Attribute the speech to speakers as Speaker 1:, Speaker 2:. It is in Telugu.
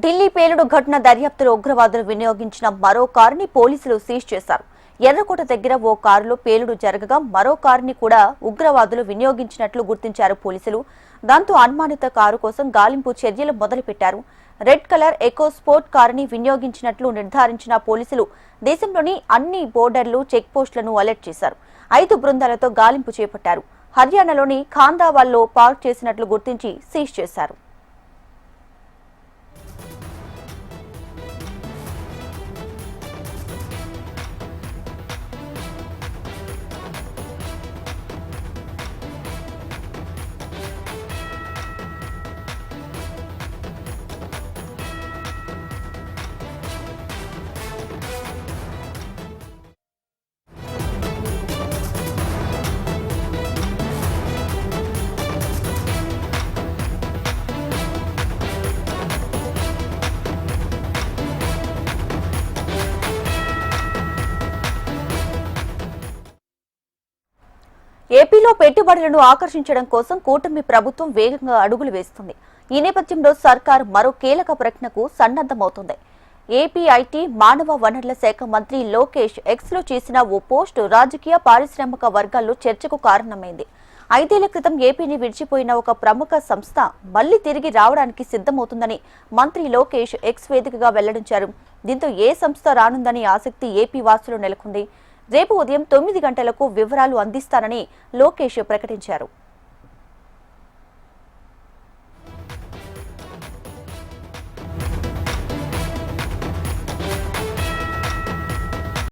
Speaker 1: ఢిల్లీ పేలుడు ఘటన దర్యాప్తులో ఉగ్రవాదులు వినియోగించిన మరో కారుని పోలీసులు సీజ్ చేశారు. ఎర్రకోట దగ్గర ఓ కారులో పేలుడు జరగగా మరో కారుని కూడా ఉగ్రవాదులు వినియోగించినట్లు గుర్తించారు పోలీసులు. దాంతో అనుమానిత కారు కోసం గాలింపు చర్యలు మొదలుపెట్టారు. రెడ్ కలర్ ఎకో స్పోర్ట్ కారుని వినియోగించినట్లు నిర్ధారించిన పోలీసులు దేశంలోని అన్ని బోర్డర్లు చెక్ పోస్టులను అలర్ట్ చేశారు. 5 బృందాలతో గాలింపు చేపట్టారు. హర్యానాలోని ఖాందావాల్లో పార్క్ చేసినట్లు గుర్తించి సీజ్ చేశారు. ఏపీలో పెట్టుబడులను ఆకర్షించడం కోసం కూటమి ప్రభుత్వం వేగంగా అడుగులు వేస్తుంది. ఈ నేపథ్యంలో సర్కార్ మరో కీలక ప్రకటనకు సన్నద్దమవుతుంది. ఏపీ ఐటీ మానవ వనరుల శాఖ మంత్రి లోకేష్ ఎక్స్లో చేసిన ఓ పోస్టు రాజకీయ పారిశ్రామిక వర్గాల్లో చర్చకు కారణమైంది. 5 ఏళ్ల క్రితం ఏపీని విడిచిపోయిన ఒక ప్రముఖ సంస్థ మళ్లీ తిరిగి రావడానికి సిద్ధమవుతుందని మంత్రి లోకేష్ ఎక్స్ వేదికగా వెల్లడించారు. దీంతో ఏ సంస్థ రానుందని ఆసక్తి ఏపీ వాసులు నెలకొంది. రేపు ఉదయం 9 గంటలకు వివరాలు అందిస్తానని లోకేష్ ప్రకటించారు.